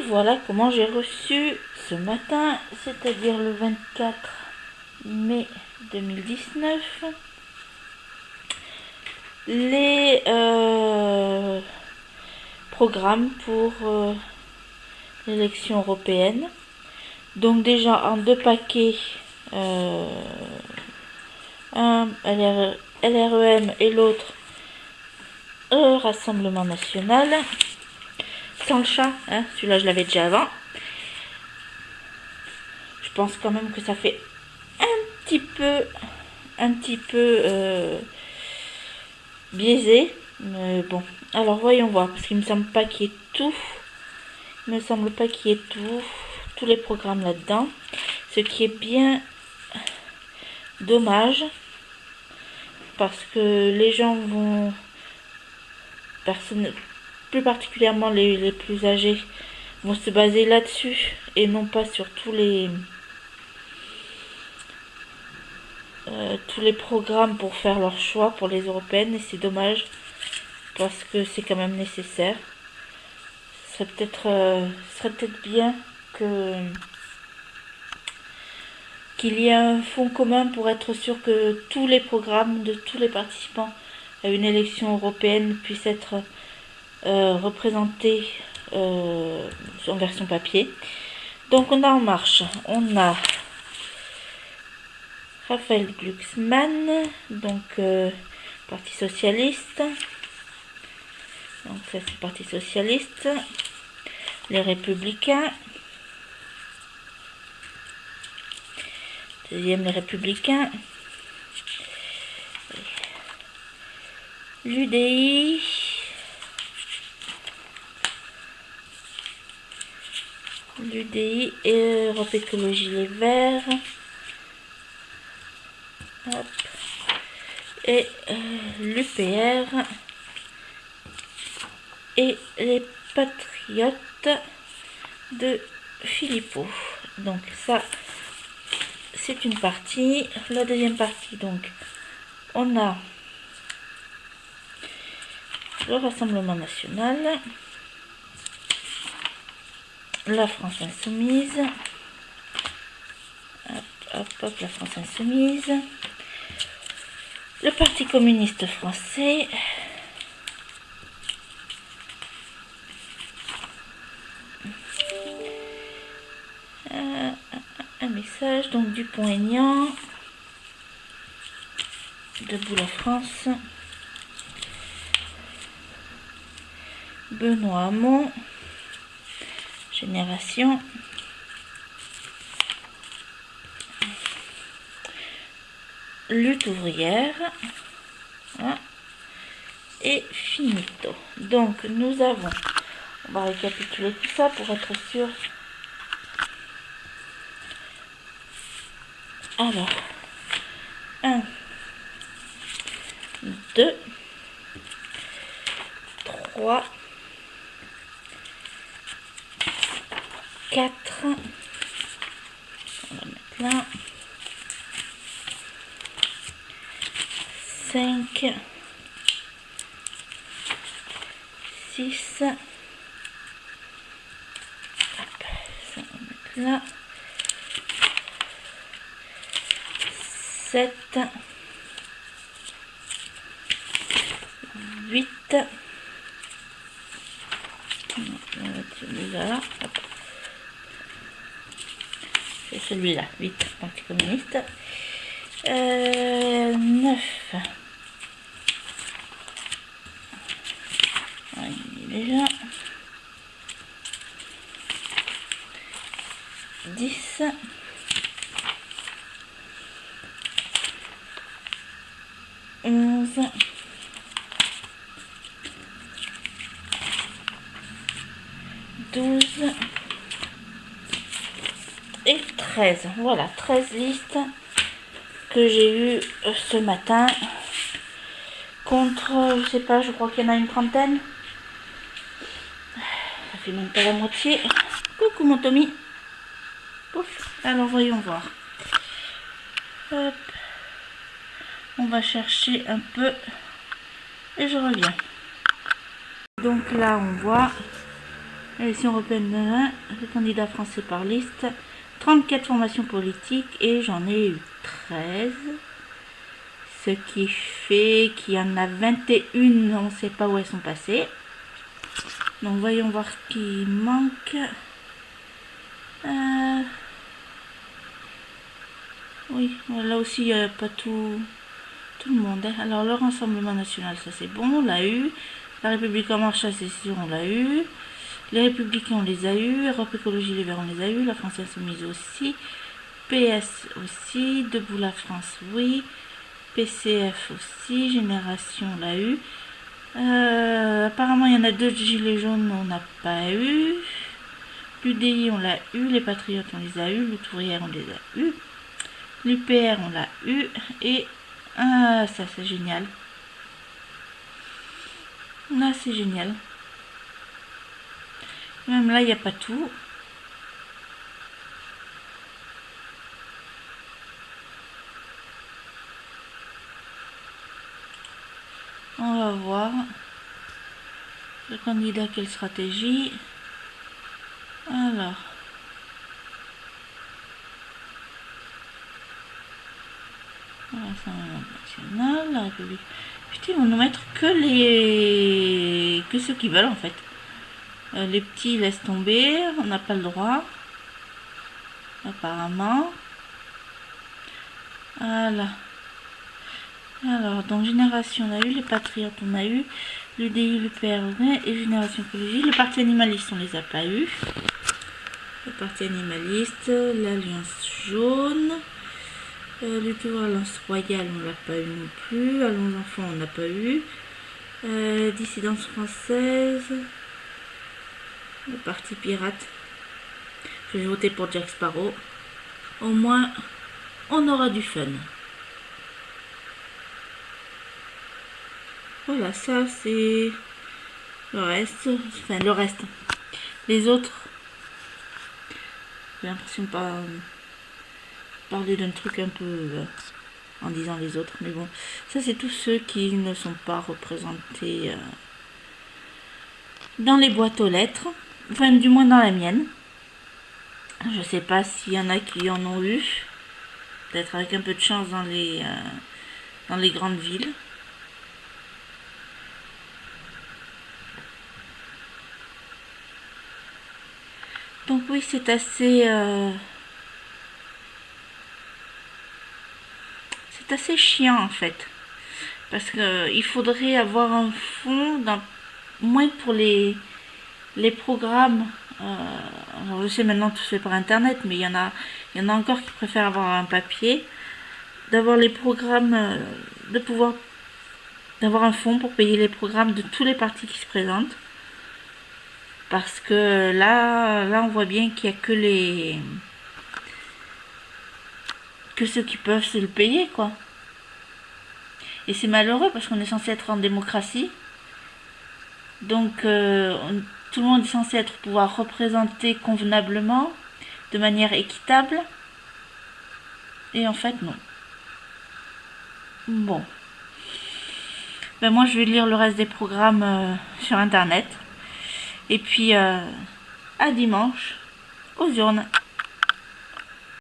voilà comment j'ai reçu ce matin, c'est-à-dire le 24 mai 2019, les programmes pour l'élection européenne. Donc déjà en deux paquets, un LREM et l'autre Rassemblement National. Sans le chat, hein, celui-là je l'avais déjà avant. Je pense quand même que ça fait un petit peu biaisé. Mais bon, alors voyons voir, parce qu'il me semble pas qu'il y ait tout. Il me semble pas qu'il y ait tous les programmes là-dedans. Ce qui est bien dommage, parce que les gens vont, plus particulièrement les plus âgés, vont se baser là-dessus et non pas sur tous les programmes pour faire leur choix pour les européennes, et c'est dommage parce que c'est quand même nécessaire. Ce serait peut-être bien qu'il y ait un fonds commun pour être sûr que tous les programmes de tous les participants à une élection européenne puissent être représentés en version papier. Donc on a En Marche, on a Raphaël Glucksmann, donc Parti Socialiste. Donc ça c'est Parti Socialiste. Les Républicains. Deuxième, les Républicains. L'UDI. L'UDI et Europe Écologie Les Verts. Hop. Et l'UPR. Et les Patriotes de Philippot. Donc ça, c'est une partie. La deuxième partie, donc, on a le Rassemblement National, la France Insoumise, hop, la France Insoumise, le Parti communiste français, un message, donc Dupont-Aignan, Debout la France, Benoît Hamon, Génération, Lutte ouvrière, hein, et Finito. Donc nous avons, on va récapituler tout ça pour être sûr. Alors, 1, 2, 3, 4, on va mettre là, 5, 6, ça on va mettre là, 7, 8, on va mettre celui-là, c'est celui-là, 8, Parti communiste, 9, il est déjà, 10, 11, 12 et 13. Voilà, 13 listes que j'ai eues ce matin contre, je sais pas, je crois qu'il y en a une trentaine. Ça fait même pas la moitié. Coucou mon Tommy. Pouf. Alors voyons voir. Hop. On va chercher un peu et je reviens. Donc là on voit L'élection européenne, le candidat français par liste, 34 formations politiques et j'en ai eu 13. Ce qui fait qu'il y en a 21, on ne sait pas où elles sont passées. Donc voyons voir ce qui manque. Oui, là aussi il n'y a pas tout le monde. Hein. Alors le Rassemblement National, ça c'est bon, on l'a eu. La République en marche, ça c'est sûr, on l'a eu. Les Républicains, on les a eu. Europe Écologie Les Verts, on les a eu. La France Insoumise aussi. PS aussi. Debout la France, oui. PCF aussi. Génération, on l'a eu. Apparemment, il y en a deux gilets jaunes, on n'a pas eu. L'UDI, on l'a eu. Les Patriotes, on les a eu. L'Ouvrière, on les a eu. L'UPR, on l'a eu. Et ça, c'est génial. Là, c'est génial. Même là, il n'y a pas tout. On va voir. Le candidat, quelle stratégie? Alors. L'Assemblée nationale, la République. Putain, ils vont nous mettre que ceux qui veulent en fait. Les petits laissent tomber, on n'a pas le droit. Apparemment. Voilà. Alors, donc Génération, on a eu, les Patriotes, on a eu, l'UDI, l'UPR et Génération Écologie. Le Parti Animaliste, on les a pas eu. Le Parti Animaliste, l'Alliance Jaune. Lutte pour l'Alliance Royale, on l'a pas eu non plus. Allons Enfants, on n'a pas eu. Dissidence française. Le Parti Pirate. Je vais voter pour Jack Sparrow. Au moins, on aura du fun. Voilà, ça c'est le reste. Enfin, le reste. Les autres, j'ai l'impression de pas parler d'un truc un peu en disant les autres. Mais bon, ça c'est tous ceux qui ne sont pas représentés dans les boîtes aux lettres. Enfin, du moins dans la mienne. Je sais pas s'il y en a qui en ont eu. Peut-être avec un peu de chance dans les grandes villes. Donc oui, c'est assez chiant en fait. Parce que il faudrait avoir un fond, moins pour les programmes. Alors je sais maintenant tout se fait par internet, mais il y en a encore qui préfèrent avoir un papier. D'avoir les programmes, d'avoir un fonds pour payer les programmes de tous les partis qui se présentent. Parce que là on voit bien qu'il n'y a que ceux qui peuvent se le payer, quoi. Et c'est malheureux parce qu'on est censé être en démocratie. Donc tout le monde est censé pouvoir représenter convenablement, de manière équitable. Et en fait, non. Bon. Ben moi, je vais lire le reste des programmes sur internet. Et puis, à dimanche, aux urnes.